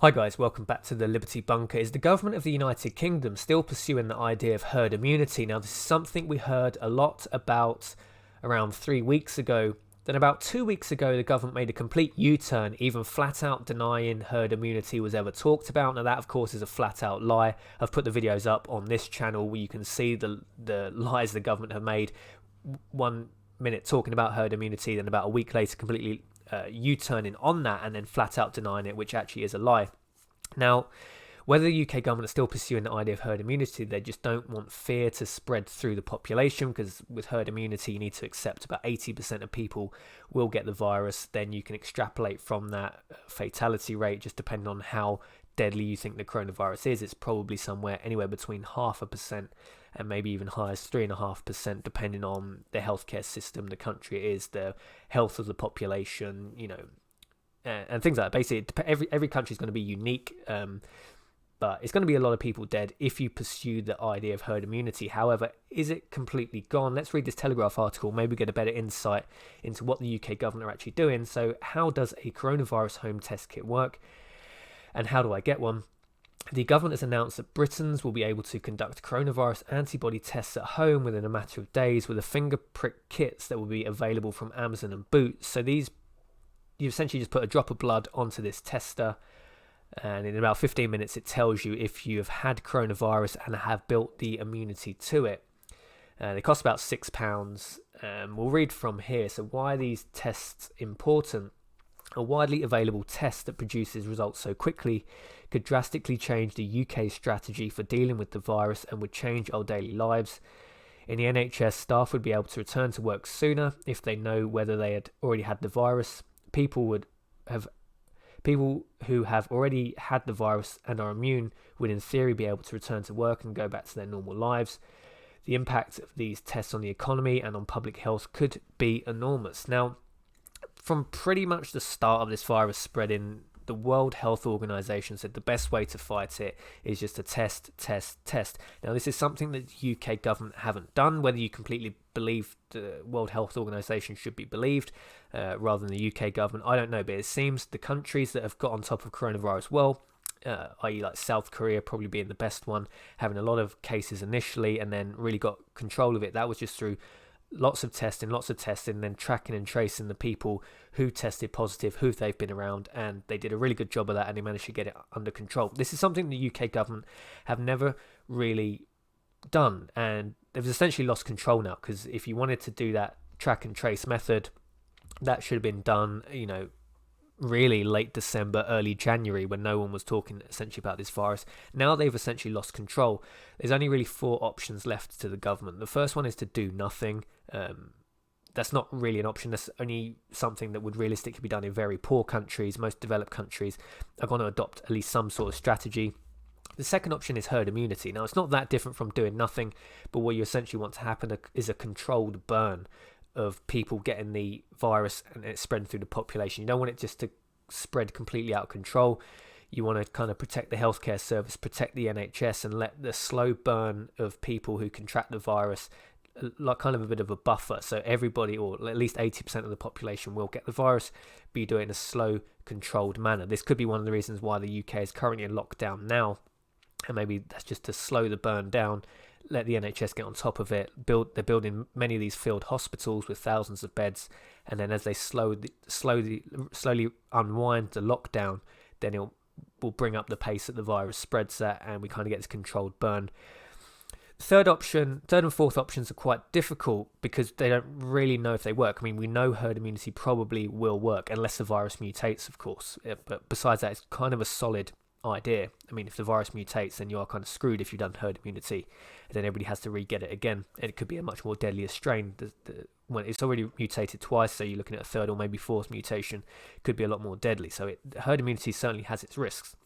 Hi guys, welcome back to the Liberty Bunker. Is the government of the United Kingdom still pursuing the idea of herd immunity? Now, this is something we heard a lot about around 3 weeks ago. Then about 2 weeks ago, the government made a complete U-turn, even flat out denying herd immunity was ever talked about. Now, that of course is a flat out lie. I've put the videos up on this channel where you can see the lies the government have made. 1 minute talking about herd immunity, then about a week later completely U-turning on that and then flat out denying it, which actually is a lie. Now, whether the UK government is still pursuing the idea of herd immunity, they just don't want fear to spread through the population, because with herd immunity, you need to accept about 80% of people will get the virus. Then you can extrapolate from that fatality rate, just depending on how deadly you think the coronavirus is. It's probably somewhere anywhere between 0.5% and maybe even high as 3.5%, depending on the healthcare system, the country it is, the health of the population, and things like that. Basically, every country is going to be unique, but it's going to be a lot of people dead if you pursue the idea of herd immunity. However, is it completely gone? Let's read this Telegraph article, maybe get a better insight into what the UK government are actually doing. So how does a coronavirus home test kit work, and how do I get one? The government has announced that Britons will be able to conduct coronavirus antibody tests at home within a matter of days with the finger prick kits that will be available from Amazon and Boots. So these, you essentially just put a drop of blood onto this tester, and in about 15 minutes it tells you if you have had coronavirus and have built the immunity to it. They cost about £6. We'll read from here. So why are these tests important? A widely available test that produces results so quickly could drastically change the UK strategy for dealing with the virus and would change our daily lives. In the NHS, staff would be able to return to work sooner if they know whether they had already had the virus. People who have already had the virus and are immune would in theory be able to return to work and go back to their normal lives. The impact of these tests on the economy and on public health could be enormous. Now, from pretty much the start of this virus spreading, the World Health Organization said the best way to fight it is just to test. Now, this is something that the UK government haven't done. Whether you completely believe the World Health Organization should be believed rather than the UK government, I don't know. But it seems the countries that have got on top of coronavirus well, i.e. like South Korea probably being the best one, having a lot of cases initially and then really got control of it. That was just through lots of testing, then tracking and tracing the people who tested positive, who they've been around, and they did a really good job of that, and they managed to get it under control. This is something the UK government have never really done, and they've essentially lost control now, because if you wanted to do that track and trace method, that should have been done, really late December, early January, when no one was talking essentially about this virus. Now they've essentially lost control. There's only really 4 options left to the government. The first one is to do nothing. That's not really an option. That's only something that would realistically be done in very poor countries. Most developed countries are going to adopt at least some sort of strategy. The second option is herd immunity. Now, it's not that different from doing nothing, but what you essentially want to happen is a controlled burn of people getting the virus and it spreading through the population. You don't want it just to spread completely out of control. You want to kind of protect the healthcare service, protect the NHS, and let the slow burn of people who contract the virus, like kind of a bit of a buffer. So everybody, or at least 80% of the population, will get the virus, but you do it in a slow, controlled manner. This could be one of the reasons why the UK is currently in lockdown now, and maybe that's just to slow the burn down, let the NHS get on top of it. They're building many of these field hospitals with thousands of beds, and then as they slowly unwind the lockdown, then it will bring up the pace that the virus spreads at, and we kind of get this controlled burn. Third and fourth options are quite difficult because they don't really know if they work. I mean, we know herd immunity probably will work unless the virus mutates, of course. But besides that, it's kind of a solid idea. I mean, if the virus mutates, then you are kind of screwed if you've done herd immunity, and then everybody has to re-get it again, and it could be a much more deadlier strain. When it's already mutated twice, so you're looking at a third or maybe fourth mutation, could be a lot more deadly. So herd immunity certainly has its risks.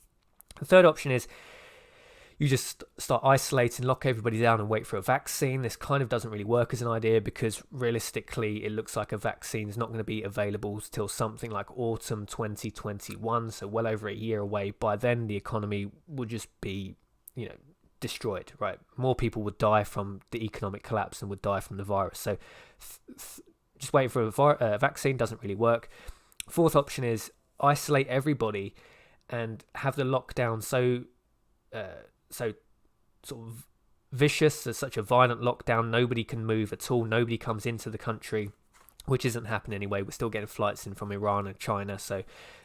The third option is you just start isolating, lock everybody down and wait for a vaccine. This kind of doesn't really work as an idea because realistically it looks like a vaccine is not going to be available till something like autumn 2021, so well over a year away. By then the economy would just be, destroyed, right? More people would die from the economic collapse than would die from the virus. So just waiting for a vaccine doesn't really work. Fourth option is isolate everybody and have the lockdown so sort of vicious, as such a violent lockdown, nobody can move at all, nobody comes into the country, which isn't happening anyway. We're still getting flights in from Iran and China, so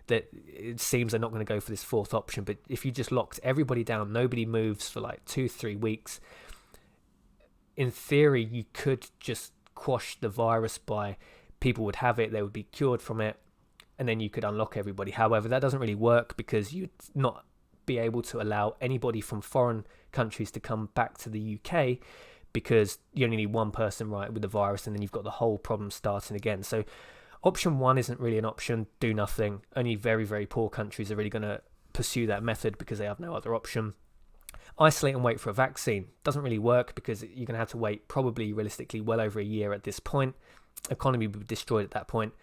that it seems they're not going to go for this fourth option. But if you just locked everybody down, nobody moves for like 2-3 weeks, in theory you could just quash the virus by people would have it, they would be cured from it, and then you could unlock everybody. However, that doesn't really work, because you'd not be able to allow anybody from foreign countries to come back to the UK, because you only need one person with the virus, and then you've got the whole problem starting again. So option one isn't really an option. Do nothing. Only very, very poor countries are really going to pursue that method because they have no other option. Isolate and wait for a vaccine doesn't really work, because you're going to have to wait probably realistically well over a year at this point. Economy will be destroyed at that point.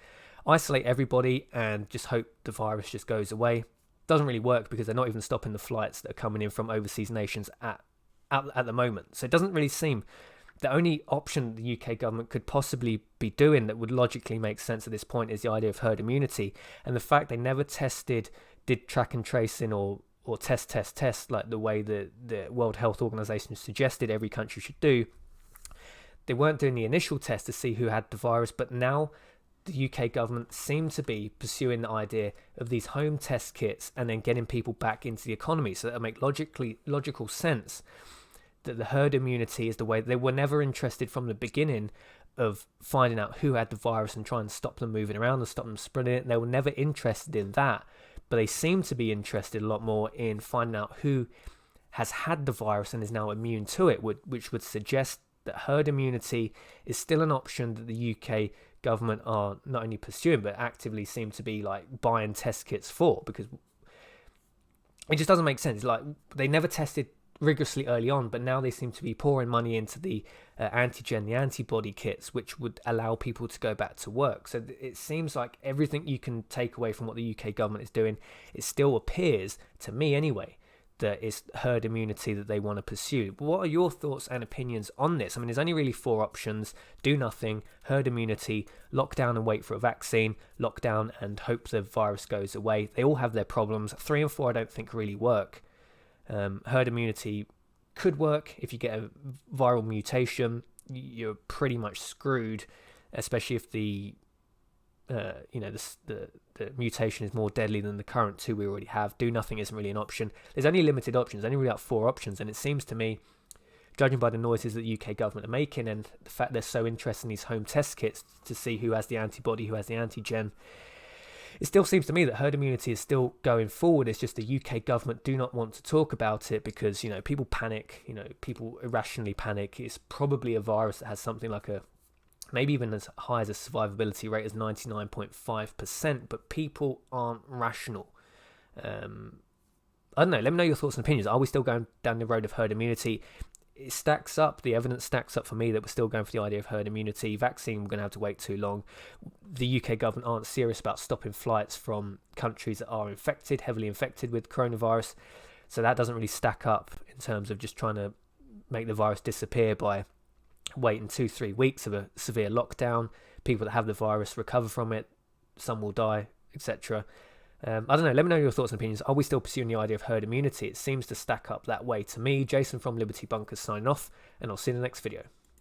Isolate everybody and just hope the virus just goes away. Doesn't really work, because they're not even stopping the flights that are coming in from overseas nations at the moment. So it doesn't really seem, the only option the UK government could possibly be doing that would logically make sense at this point is the idea of herd immunity. And the fact they never did track and tracing or test like the way the World Health Organization suggested every country should do. They weren't doing the initial test to see who had the virus, but now the UK government seem to be pursuing the idea of these home test kits and then getting people back into the economy. So that make logical sense that the herd immunity is the way. They were never interested from the beginning of finding out who had the virus and trying to stop them moving around and stop them spreading it. They were never interested in that, but they seem to be interested a lot more in finding out who has had the virus and is now immune to it, which would suggest that herd immunity is still an option that the UK government are not only pursuing but actively seem to be like buying test kits for, because it just doesn't make sense. Like, they never tested rigorously early on, but now they seem to be pouring money into the the antibody kits, which would allow people to go back to work. So it seems like everything you can take away from what the UK government is doing, it still appears to me anyway that it's herd immunity that they want to pursue. But what are your thoughts and opinions on this? I mean, there's only really 4 options: do nothing, herd immunity, lock down and wait for a vaccine, lock down and hope the virus goes away. They all have their problems. 3 and 4 I don't think really work. Herd immunity could work. If you get a viral mutation, you're pretty much screwed, especially if the mutation is more deadly than the current 2 we already have. Do nothing isn't really an option. There's only limited options, only really 4 options, and it seems to me, judging by the noises that the UK government are making and the fact they're so interested in these home test kits to see who has the antibody, who has the antigen, it still seems to me that herd immunity is still going forward. It's just the UK government do not want to talk about it because, people panic, people irrationally panic. It's probably a virus that has something like maybe even as high as a survivability rate as 99.5%, but people aren't rational. I don't know, let me know your thoughts and opinions. Are we still going down the road of herd immunity? It stacks up, the evidence stacks up for me that we're still going for the idea of herd immunity. Vaccine, we're going to have to wait too long. The UK government aren't serious about stopping flights from countries that are infected, heavily infected with coronavirus. So that doesn't really stack up in terms of just trying to make the virus disappear by waiting 2-3 weeks of a severe lockdown. People that have the virus recover from it, some will die, etc. I don't know, let me know your thoughts and opinions. Are we still pursuing the idea of herd immunity? It seems to stack up that way to me. Jason from Liberty Bunkers signing off, and I'll see you in the next video.